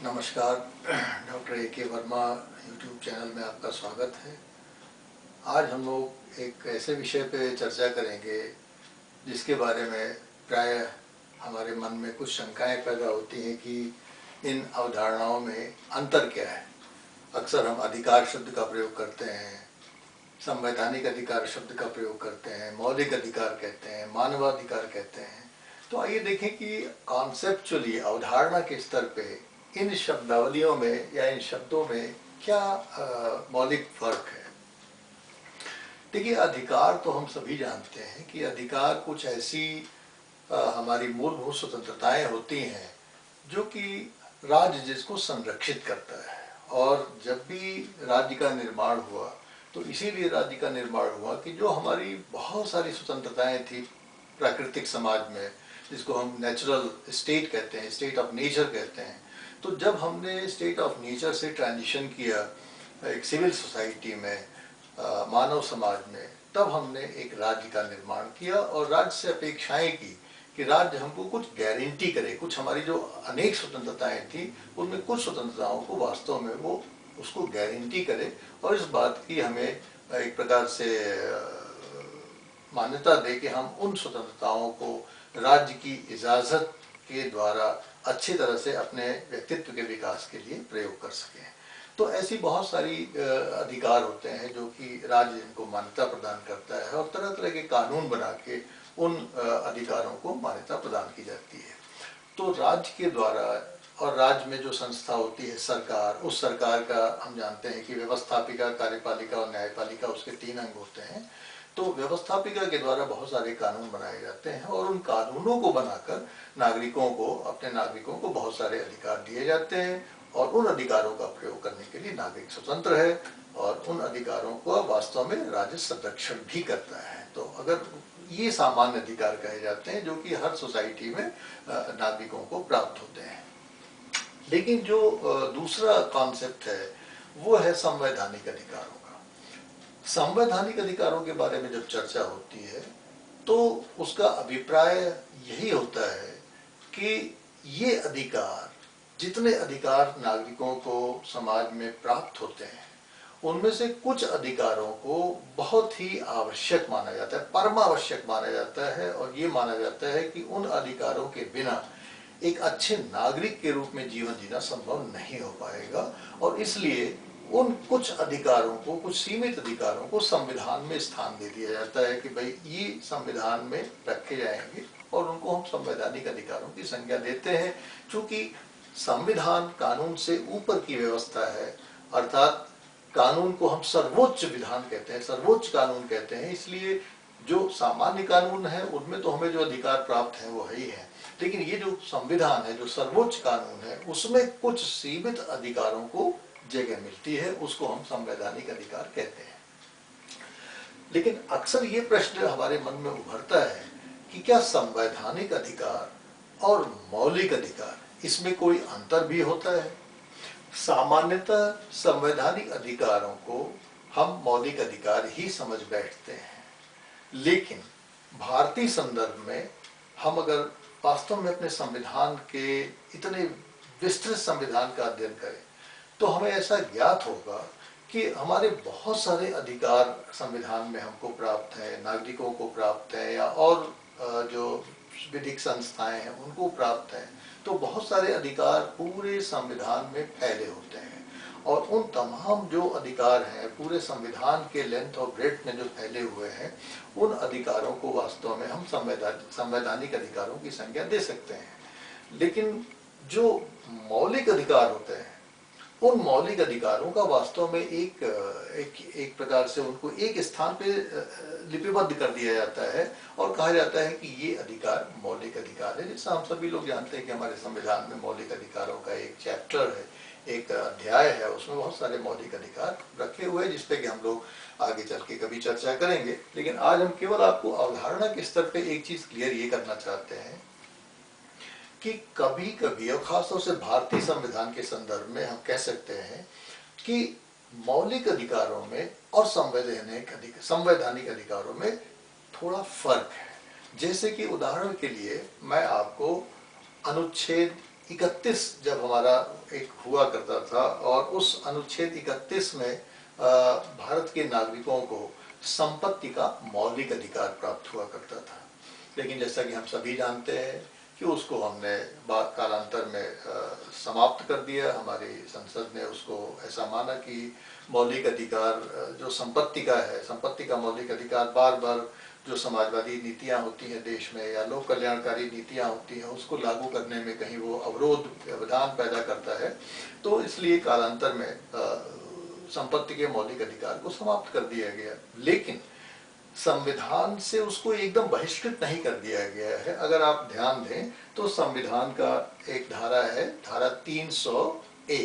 नमस्कार। Doctor A K. Verma YouTube channel में आपका स्वागत है। आज हम लोग एक ऐसे विषय पे चर्चा करेंगे जिसके बारे में प्राय हमारे मन में कुछ शंकाएं पैदा होती हैं कि इन अवधारणाओं में अंतर क्या है। अक्सर हम अधिकार शब्द का प्रयोग करते हैं, संवैधानिक अधिकार शब्द का प्रयोग करते हैं, मौलिक अधिकार कहते हैं, मानवाधिकार कहते हैं। तो आइए देखें कि कॉन्सेप्चुअली अवधारणा के स्तर पे इन शब्दावलियों में या इन शब्दों में क्या मौलिक फर्क है। देखिए, अधिकार तो हम सभी जानते हैं कि अधिकार कुछ ऐसी हमारी मूलभूत स्वतंत्रताएं होती हैं जो कि राज्य जिसको संरक्षित करता है। और जब भी राज्य का निर्माण हुआ तो इसीलिए राज्य का निर्माण हुआ कि जो हमारी बहुत सारी स्वतंत्रताएं थी प्राकृतिक समाज में, जिसको हम नेचुरल स्टेट कहते हैं, स्टेट ऑफ नेचर कहते हैं। तो जब हमने स्टेट ऑफ नेचर से ट्रांजिशन किया एक सिविल सोसाइटी में, मानव समाज में, तब हमने एक राज्य का निर्माण किया और राज्य से अपेक्षाएं की कि राज्य हमको कुछ गारंटी करे, कुछ हमारी जो अनेक स्वतंत्रताएं थी उनमें कुछ स्वतंत्रताओं को वास्तव में वो उसको गारंटी करे और इस बात की हमें एक प्रकार से मान्यता दे कि हम उन स्वतंत्रताओं को राज्य की इजाज़त के द्वारा अच्छी तरह से अपने व्यक्तित्व के विकास के लिए प्रयोग कर सकें। तो ऐसी बहुत सारी अधिकार होते हैं जो कि राज्य इनको मान्यता प्रदान करता है और तरह तरह के कानून बना के उन अधिकारों को मान्यता प्रदान की जाती है। तो राज्य के द्वारा और राज्य में जो संस्था होती है सरकार, उस सरकार का हम जानते हैं कि व्यवस्थापिका, कार्यपालिका और न्यायपालिका, उसके 3 अंग होते हैं। तो व्यवस्थापिका के द्वारा बहुत सारे कानून बनाए जाते हैं और उन कानूनों को बनाकर नागरिकों को, अपने नागरिकों को बहुत सारे अधिकार दिए जाते हैं और उन अधिकारों का प्रयोग करने के लिए नागरिक स्वतंत्र है और उन अधिकारों को वास्तव में राज्य संरक्षण भी करता है। तो अगर ये सामान्य अधिकार कहे जाते हैं जो कि हर सोसाइटी में नागरिकों को प्राप्त होते हैं। लेकिन जो दूसरा कॉन्सेप्ट है वो है संवैधानिक अधिकारों का। संवैधानिक अधिकारों के बारे में जब चर्चा होती है तो उसका अभिप्राय यही होता है कि ये अधिकार, जितने अधिकार नागरिकों को समाज में प्राप्त होते हैं, उनमें से कुछ अधिकारों को बहुत ही आवश्यक माना जाता है, परमावश्यक माना जाता है और ये माना जाता है कि उन अधिकारों के बिना एक अच्छे नागरिक के रूप में जीवन जीना संभव नहीं हो पाएगा। और इसलिए उन कुछ अधिकारों को, कुछ सीमित अधिकारों को संविधान में स्थान दे दिया जाता है कि भाई ये संविधान में रखे जाएंगे और उनको हम संवैधानिक अधिकारों की संज्ञा देते हैं। चूंकि संविधान कानून से ऊपर की व्यवस्था है, अर्थात कानून को हम सर्वोच्च विधान कहते हैं, सर्वोच्च कानून कहते हैं, इसलिए जो सामान्य कानून है उनमें तो हमें जो अधिकार प्राप्त है वो है ही है, लेकिन ये जो संविधान है, जो सर्वोच्च कानून है, उसमें कुछ सीमित अधिकारों को जगह मिलती है, उसको हम संवैधानिक अधिकार कहते हैं। लेकिन अक्सर ये प्रश्न हमारे मन में उभरता है कि क्या संवैधानिक अधिकार और मौलिक अधिकार, इसमें कोई अंतर भी होता है। सामान्यतः संवैधानिक अधिकारों को हम मौलिक अधिकार ही समझ बैठते हैं, लेकिन भारतीय संदर्भ में हम अगर वास्तव में अपने संविधान के, इतने विस्तृत संविधान का अध्ययन करें तो हमें ऐसा ज्ञात होगा कि हमारे बहुत सारे अधिकार संविधान में हमको प्राप्त है, नागरिकों को प्राप्त है या और जो विधिक संस्थाएं हैं उनको प्राप्त है। तो बहुत सारे अधिकार पूरे संविधान में फैले होते हैं और उन तमाम जो अधिकार हैं पूरे संविधान के लेंथ और ब्रेड्थ में जो फैले हुए हैं, उन अधिकारों को वास्तव में हम संवैधानिक अधिकारों की संज्ञा दे सकते हैं। लेकिन जो मौलिक अधिकार होते हैं, उन मौलिक अधिकारों का वास्तव में एक प्रकार से उनको एक स्थान पे लिपिबद्ध कर दिया जाता है और कहा जाता है कि ये अधिकार मौलिक अधिकार है। जैसा हम सभी लोग जानते हैं कि हमारे संविधान में मौलिक अधिकारों का एक चैप्टर है, एक अध्याय है, उसमें बहुत सारे मौलिक अधिकार रखे हुए हैं जिस पे कि हम लोग आगे चल के कभी चर्चा करेंगे। लेकिन आज हम केवल आपको अवधारणा के स्तर पे एक चीज क्लियर ये करना चाहते हैं कि कभी कभी, और खासतौर से भारतीय संविधान के संदर्भ में हम कह सकते हैं कि मौलिक अधिकारों में और संवैधानिक अधिकारों में थोड़ा फर्क है। जैसे कि उदाहरण के लिए मैं आपको अनुच्छेद 31 जब हमारा एक हुआ करता था और उस अनुच्छेद 31 में भारत के नागरिकों को संपत्ति का मौलिक अधिकार प्राप्त हुआ करता था। लेकिन जैसा कि हम सभी जानते हैं कि उसको हमने कालांतर में समाप्त कर दिया। हमारी संसद ने उसको ऐसा माना कि मौलिक अधिकार जो संपत्ति का है, संपत्ति का मौलिक अधिकार बार बार जो समाजवादी नीतियां होती हैं देश में या लोक कल्याणकारी नीतियां होती हैं उसको लागू करने में कहीं वो अवरोध व्यवधान पैदा करता है। तो इसलिए कालांतर में संपत्ति के मौलिक अधिकार को समाप्त कर दिया गया, लेकिन संविधान से उसको एकदम बहिष्कृत नहीं कर दिया गया है। अगर आप ध्यान दें तो संविधान का एक धारा है, धारा 300A,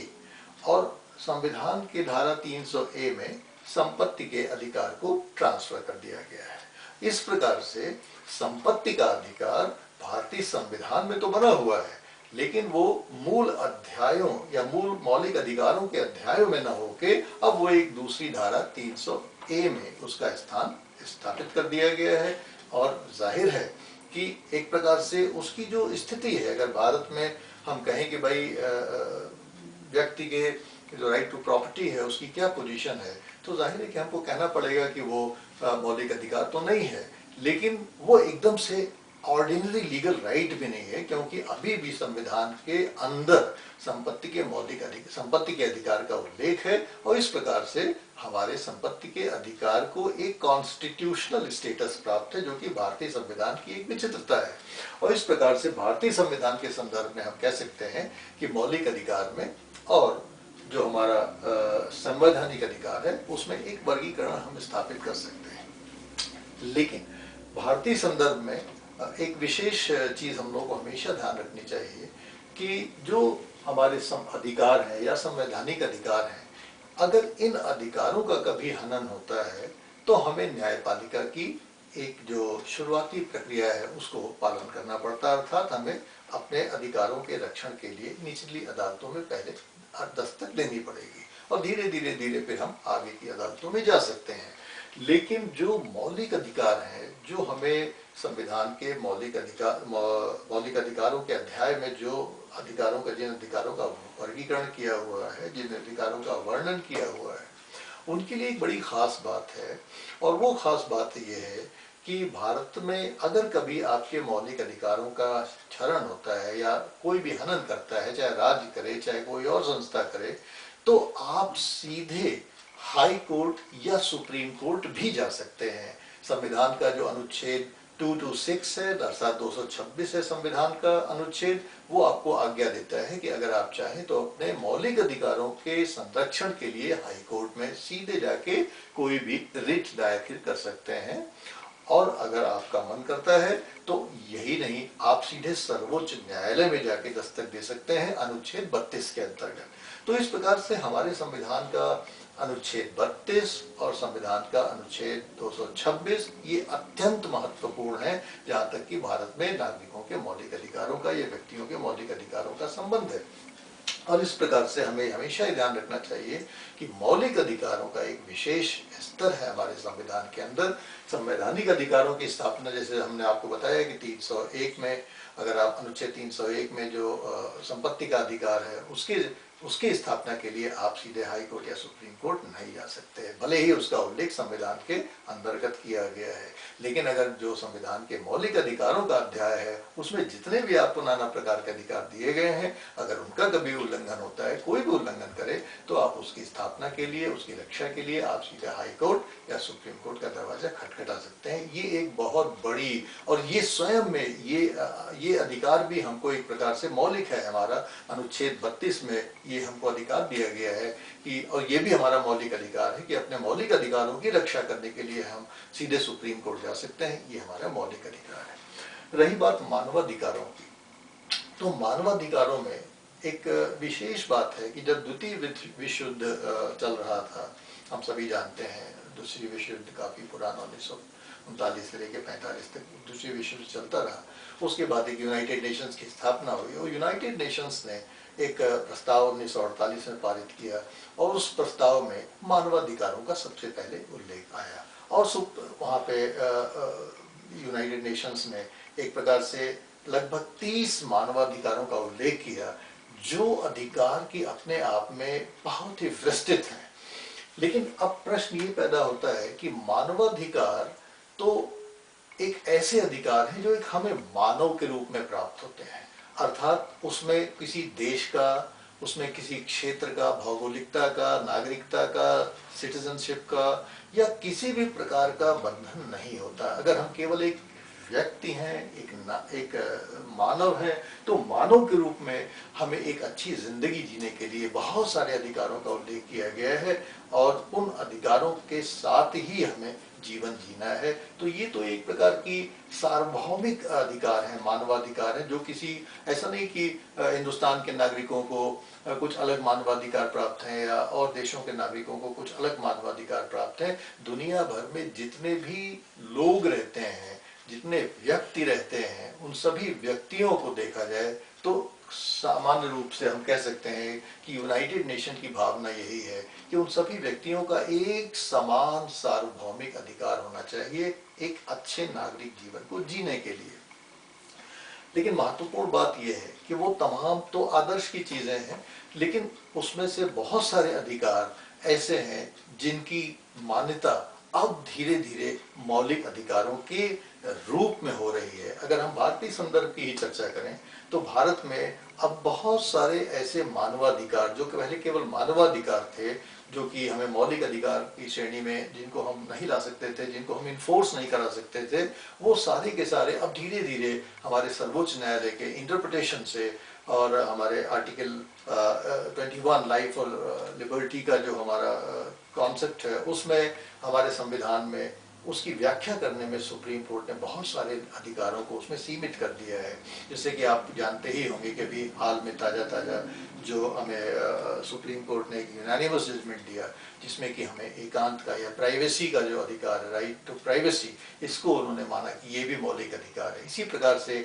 और संविधान के धारा 300A में संपत्ति के अधिकार को ट्रांसफर कर दिया गया है। इस प्रकार से संपत्ति का अधिकार भारतीय संविधान में तो बना हुआ है, लेकिन वो मूल अध्यायों या मूल मौलिक अधिकारों के अध्यायों में न होके अब वो एक दूसरी धारा 300A में उसका स्थान स्थापित कर दिया गया है। और जाहिर है कि एक प्रकार से उसकी जो स्थिति है, अगर भारत में हम कहें कि भाई व्यक्ति के जो राइट टू प्रॉपर्टी है उसकी क्या पोजीशन है, तो जाहिर है कि हमको कहना पड़ेगा कि वो मौलिक अधिकार तो नहीं है, लेकिन वो एकदम से ऑर्डिनरी लीगल राइट भी नहीं है, क्योंकि अभी भी संविधान के अंदर संपत्ति के मौलिक अधिकार, संपत्ति के अधिकार का उल्लेख है। और इस प्रकार से हमारे संपत्ति के अधिकार को एक कॉन्स्टिट्यूशनल स्टेटस प्राप्त है, जो कि भारतीय संविधान की एक विचित्रता है। और इस प्रकार से भारतीय संविधान के संदर्भ में हम कह सकते हैं कि मौलिक अधिकार में और जो हमारा संवैधानिक अधिकार है उसमें एक वर्गीकरण हम स्थापित कर सकते हैं। लेकिन भारतीय संदर्भ में एक विशेष चीज हम लोगों को हमेशा ध्यान रखनी चाहिए कि जो हमारे अधिकार हैं या संवैधानिक अधिकार हैं, अगर इन अधिकारों का कभी हनन होता है तो हमें न्यायपालिका की एक जो शुरुआती प्रक्रिया है उसको पालन करना पड़ता है। अर्थात हमें अपने अधिकारों के रक्षण के लिए निचली अदालतों में पहले दस्तक देनी पड़ेगी और धीरे धीरे फिर हम आगे की अदालतों में जा सकते हैं। लेकिन जो मौलिक अधिकार हैं, जो हमें संविधान के मौलिक अधिकारों के अध्याय में जो अधिकारों का, जिन अधिकारों का वर्गीकरण किया हुआ है, जिन अधिकारों का वर्णन किया हुआ है, उनके लिए एक बड़ी खास बात है। और वो खास बात ये है कि भारत में अगर कभी आपके मौलिक अधिकारों का क्षरण होता है या कोई भी हनन करता है, चाहे राज्य करे चाहे कोई और संस्था करे, तो आप सीधे हाई कोर्ट या सुप्रीम कोर्ट भी जा सकते हैं। संविधान का जो अनुच्छेद 226 है, अर्थात 226 है संविधान का अनुच्छेद, वो आपको आज्ञा देता है कि अगर आप चाहें तो अपने मौलिक अधिकारों के संरक्षण के लिए हाई कोर्ट में सीधे जाके कोई भी रिट दायर कर सकते हैं। और अगर आपका मन करता है तो यही नहीं, आप सीधे सर्वोच्च न्यायालय में जाके दस्तक दे सकते हैं अनुच्छेद 32 के अंतर्गत। तो इस प्रकार से हमारे संविधान का अनुच्छेद 32 और संविधान का अनुच्छेद 226 ये अत्यंत महत्वपूर्ण है, जहाँ तक कि भारत में नागरिकों के मौलिक अधिकारों का या व्यक्तियों के मौलिक अधिकारों का संबंध है। और इस प्रकार से हमें हमेशा ही ध्यान रखना चाहिए कि मौलिक अधिकारों का एक विशेष स्तर है हमारे संविधान के अंदर। संवैधानिक अधिकारों की स्थापना, जैसे हमने आपको बताया कि 301 में, अगर आप अनुच्छेद 301 में जो संपत्ति का अधिकार है उसकी स्थापना के लिए आप सीधे हाई कोर्ट या सुप्रीम कोर्ट नहीं जा सकते, भले ही उसका उल्लेख संविधान के अंतर्गत किया गया है। लेकिन अगर जो संविधान के मौलिक अधिकारों का अध्याय है उसमें जितने भी आपको नाना प्रकार के अधिकार दिए गए हैं, अगर उनका कभी उल्लंघन होता है, कोई भी उल्लंघन करे, तो आप उसकी स्थापना के लिए, उसकी रक्षा के लिए आप सीधे हाई कोर्ट या सुप्रीम कोर्ट का दरवाजा खटखटा सकते हैं। ये एक बहुत बड़ी, और ये स्वयं में ये अधिकार भी हमको एक प्रकार से मौलिक है। हमारा अनुच्छेद 32 में ये हमको अधिकार दिया गया है कि, और ये भी हमारा मौलिक अधिकार है कि अपने मौलिक अधिकारों की रक्षा करने के लिए हम सीधे सुप्रीम कोर्ट जा सकते हैं। ये हमारा मौलिक अधिकार है। रही बात मानवाधिकारों की, तो मानवाधिकारों में एक विशेष बात है कि जब द्वितीय विश्व युद्ध चल रहा था, हम सभी जानते हैं दूसरी विश्व युद्ध काफी पुराना 1939 से लेकर 45 तक दूसरी विश्व युद्ध चलता रहा। उसके बाद एक यूनाइटेड नेशंस की स्थापना हुई और यूनाइटेड नेशंस ने एक प्रस्ताव 1948 में पारित किया और उस प्रस्ताव में मानवाधिकारों का सबसे पहले उल्लेख आया। और वहाँ पे यूनाइटेड नेशंस ने एक प्रकार से लगभग 30 मानवाधिकारों का उल्लेख किया, जो अधिकार की अपने आप में बहुत ही विस्तृत हैं। लेकिन अब प्रश्न ये पैदा होता है कि मानवाधिकार तो एक ऐसे अधिकार हैं जो एक हमें मानव के रूप में प्राप्त होते हैं, अर्थात उसमें किसी देश का, उसमें किसी क्षेत्र का, भौगोलिकता का, नागरिकता का, सिटीजनशिप का या किसी भी प्रकार का बंधन नहीं होता। अगर हम केवल एक व्यक्ति हैं, एक मानव है, तो मानव के रूप में हमें एक अच्छी जिंदगी जीने के लिए बहुत सारे अधिकारों का उल्लेख किया गया है और उन अधिकारों के साथ ही हमें जीवन जीना है। तो ये तो एक प्रकार की सार्वभौमिक अधिकार है, मानवाधिकार है, जो किसी ऐसा नहीं कि हिंदुस्तान के नागरिकों को कुछ अलग मानवाधिकार प्राप्त हैं या और देशों के नागरिकों को कुछ अलग मानवाधिकार प्राप्त हैं। दुनिया भर में जितने भी लोग रहते हैं, जितने व्यक्ति रहते हैं, उन सभी व्यक्तियों को देखा जाए तो सामान्य रूप से हम कह सकते हैं कि यूनाइटेड नेशन की भावना यही है कि उन सभी व्यक्तियों का एक समान सार्वभौमिक अधिकार होना चाहिए एक अच्छे नागरिक जीवन को जीने के लिए। लेकिन महत्वपूर्ण बात यह है कि वो तमाम तो आदर्श की चीजें हैं, लेकिन उसमें से बहुत सारे अधिकार ऐसे हैं जिनकी मान्यता अब धीरे धीरे मौलिक अधिकारों के रूप में हो रही है। अगर हम भारतीय संदर्भ की ही चर्चा करें तो भारत में अब बहुत सारे ऐसे मानवाधिकार जो कि पहले केवल मानवाधिकार थे, जो कि हमें मौलिक अधिकार की श्रेणी में, जिनको हम नहीं ला सकते थे, जिनको हम इन्फोर्स नहीं करा सकते थे, वो सारे के सारे अब धीरे धीरे हमारे सर्वोच्च न्यायालय के इंटरप्रिटेशन से और हमारे आर्टिकल 21 लाइफ और लिबर्टी का जो हमारा कॉन्सेप्ट है, उसमें हमारे संविधान में उसकी व्याख्या करने में सुप्रीम कोर्ट ने बहुत सारे अधिकारों को उसमें सीमित कर दिया है। जैसे कि आप जानते ही होंगे कि अभी हाल में ताज़ा जो हमें सुप्रीम कोर्ट ने एक यूनानिमस जजमेंट दिया, जिसमें कि हमें एकांत का या प्राइवेसी का जो अधिकार है, राइट टू प्राइवेसी, इसको उन्होंने माना कि ये भी मौलिक अधिकार है। इसी प्रकार से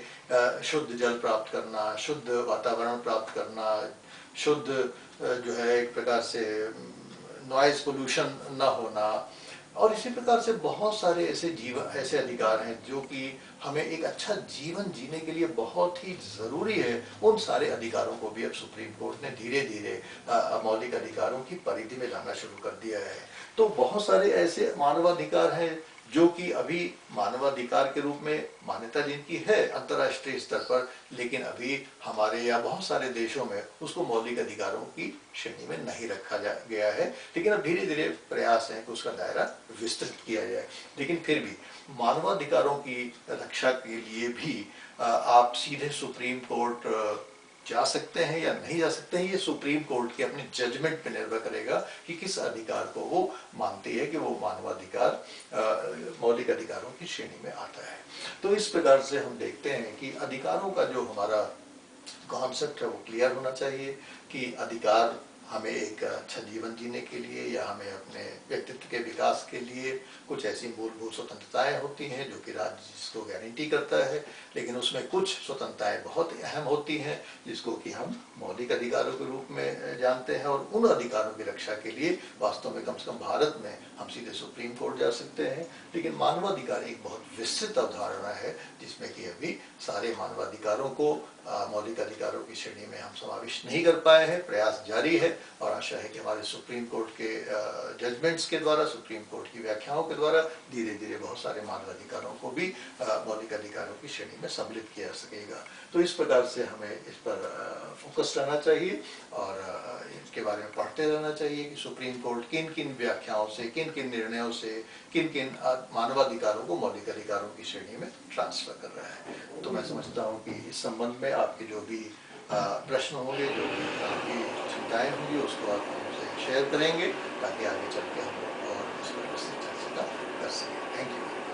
शुद्ध जल प्राप्त करना, शुद्ध वातावरण प्राप्त करना, शुद्ध जो है एक प्रकार से नॉइज पोल्यूशन न होना, और इसी प्रकार से बहुत सारे ऐसे अधिकार हैं जो कि हमें एक अच्छा जीवन जीने के लिए बहुत ही जरूरी है। उन सारे अधिकारों को भी अब सुप्रीम कोर्ट ने धीरे धीरे मौलिक अधिकारों की परिधि में लाना शुरू कर दिया है। तो बहुत सारे ऐसे मानवाधिकार हैं जो कि अभी मानवाधिकार के रूप में मान्यता जिनकी है अंतर्राष्ट्रीय स्तर पर, लेकिन अभी हमारे या बहुत सारे देशों में उसको मौलिक अधिकारों की श्रेणी में नहीं रखा गया है। लेकिन अब धीरे धीरे प्रयास है कि उसका दायरा विस्तृत किया जाए। लेकिन फिर भी मानवाधिकारों की रक्षा के लिए भी आप सीधे सुप्रीम कोर्ट जा सकते हैं या नहीं जा सकते हैं, ये सुप्रीम कोर्ट के अपने जजमेंट पे निर्भर करेगा कि किस अधिकार को वो मानती है कि वो मानवाधिकार मौलिक अधिकारों की श्रेणी में आता है। तो इस प्रकार से हम देखते हैं कि अधिकारों का जो हमारा कॉन्सेप्ट है वो क्लियर होना चाहिए कि अधिकार हमें एक अच्छा जीवन जीने के लिए या हमें अपने व्यक्तित्व के विकास के लिए कुछ ऐसी मूलभूत स्वतंत्रताएं होती हैं जो कि राज्य जिसको गारंटी करता है, लेकिन उसमें कुछ स्वतंत्रताएं बहुत अहम होती हैं जिसको कि हम मौलिक अधिकारों के रूप में जानते हैं। और उन अधिकारों की रक्षा के लिए वास्तव में से कम भारत में हम सीधे सुप्रीम कोर्ट जा सकते हैं। लेकिन मानवाधिकार एक बहुत विस्तृत अवधारणा है जिसमें कि अभी सारे मानवाधिकारों को मौलिक अधिकारों की श्रेणी में हम समाविष्ट नहीं कर पाए हैं। प्रयास जारी है और आशा है कि हमारे सुप्रीम कोर्ट के जजमेंट्स के द्वारा, सुप्रीम कोर्ट की व्याख्याओं के द्वारा धीरे धीरे बहुत सारे मानवाधिकारों को भी मौलिक अधिकारों की श्रेणी में सम्मिलित किया जा सकेगा। तो इस प्रकार से हमें इस पर फोकस रहना चाहिए और इसके बारे में पढ़ते रहना चाहिए कि सुप्रीम कोर्ट किन किन व्याख्याओं से, किन किन निर्णयों से, किन किन मानवाधिकारों को मौलिक अधिकारों की श्रेणी में ट्रांसफर कर रहा है। तो मैं समझता हूँ कि इस संबंध में आपके जो भी प्रश्न होंगे, जो भी आपकी चिंताएं होंगी, उसको आप हमसे शेयर करेंगे ताकि आगे चल के हम लोग और इस पर विस्तृत चर्चा कर सकें। Thank you.